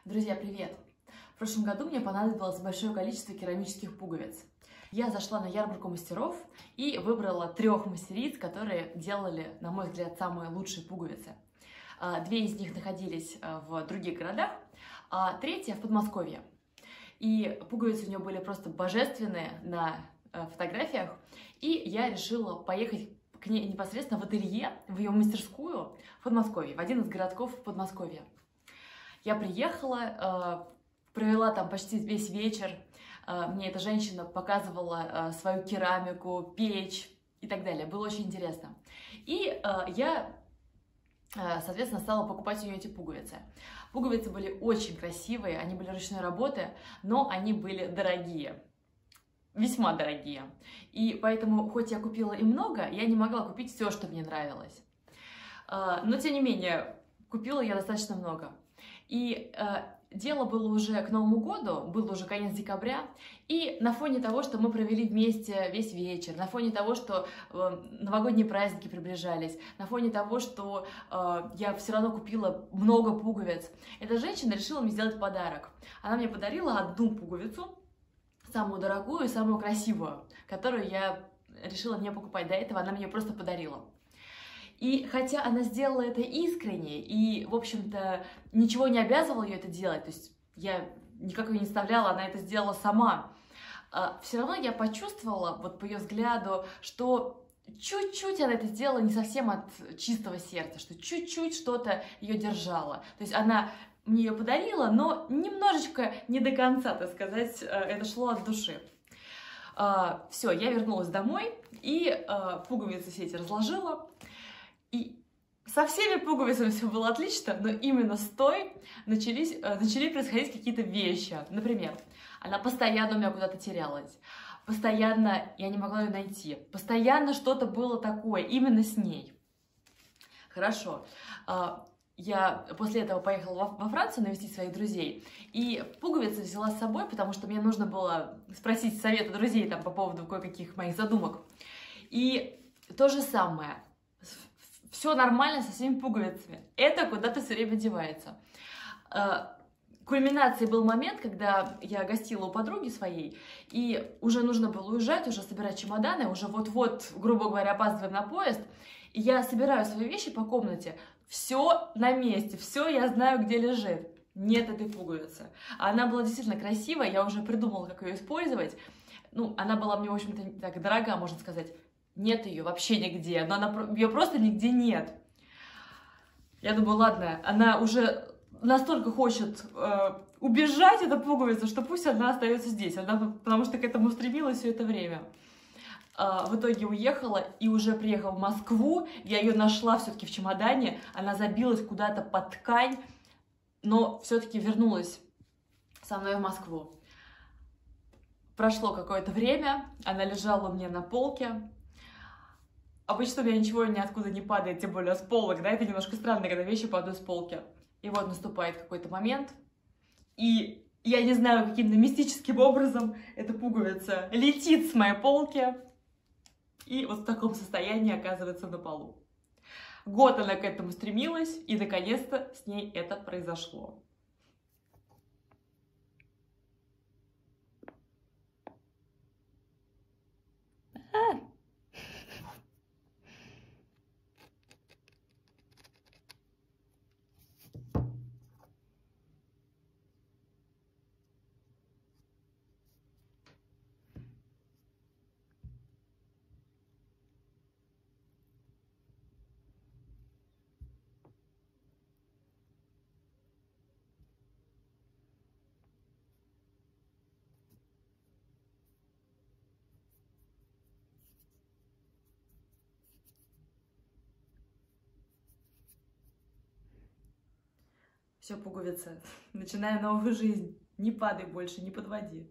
Друзья, привет! В прошлом году мне понадобилось большое количество керамических пуговиц. Я зашла на ярмарку мастеров и выбрала 3 мастериц, которые делали, на мой взгляд, самые лучшие пуговицы. 2 из них находились в других городах, а 3 в Подмосковье. И пуговицы у нее были просто божественные на фотографиях, и я решила поехать к ней непосредственно в ателье, в ее мастерскую в Подмосковье, в один из городков Подмосковья. Я приехала, провела там почти весь вечер, мне эта женщина показывала свою керамику, печь и так далее, было очень интересно. И я, соответственно, стала покупать у нее эти пуговицы. Пуговицы были очень красивые, они были ручной работы, но они были дорогие. Весьма дорогие. И поэтому, хоть я купила и много, я не могла купить все, что мне нравилось. Но, тем не менее, купила я достаточно много. И дело было уже к Новому году, был уже конец декабря, и на фоне того, что мы провели вместе весь вечер, на фоне того, что новогодние праздники приближались, на фоне того, что я все равно купила много пуговиц, эта женщина решила мне сделать подарок. Она мне подарила одну пуговицу, самую дорогую и самую красивую, которую я решила не покупать до этого, она мне просто подарила. И хотя она сделала это искренне и, в общем-то, ничего не обязывала ее это делать, то есть я никак ее не вставляла, она это сделала сама, все равно я почувствовала, вот по ее взгляду, что чуть-чуть она это сделала не совсем от чистого сердца, что чуть-чуть что-то ее держало. То есть она мне ее подарила, но немножечко не до конца, так сказать, это шло от души. Все, я вернулась домой и пуговицы все эти разложила. И со всеми пуговицами все было отлично, но именно с той начали происходить какие-то вещи. Например, она постоянно у меня куда-то терялась, постоянно я не могла ее найти, постоянно что-то было такое именно с ней. Хорошо. Я после этого поехала во Францию навестить своих друзей, и пуговицы взяла с собой, потому что мне нужно было спросить совета друзей там, по поводу кое-каких моих задумок. И то же самое. Все нормально со всеми пуговицами. Это куда-то все время девается. Кульминацией был момент, когда я гостила у подруги своей, и уже нужно было уезжать, уже собирать чемоданы, уже вот-вот, грубо говоря, опаздываем на поезд. И я собираю свои вещи по комнате. Все на месте, все я знаю, где лежит. Нет этой пуговицы. Она была действительно красивая, я уже придумала, как ее использовать. Ну, она была мне, в общем-то, так дорога, можно сказать. Нет ее вообще нигде, но ее просто нигде нет. Я думаю, ладно, она уже настолько хочет убежать, эта пуговица, что пусть она остается здесь, потому что к этому стремилась все это время. В итоге уехала и уже приехала в Москву, я ее нашла все-таки в чемодане, она забилась куда-то под ткань, но все-таки вернулась со мной в Москву. Прошло какое-то время, она лежала у меня на полке. Обычно у меня ничего ниоткуда не падает, тем более с полок, да, это немножко странно, когда вещи падают с полки. И вот наступает какой-то момент, и я не знаю, каким-то мистическим образом эта пуговица летит с моей полки, и вот в таком состоянии оказывается на полу. Год она к этому стремилась, и наконец-то с ней это произошло. Все, пуговица, начинаю новую жизнь. Не падай больше, не подводи.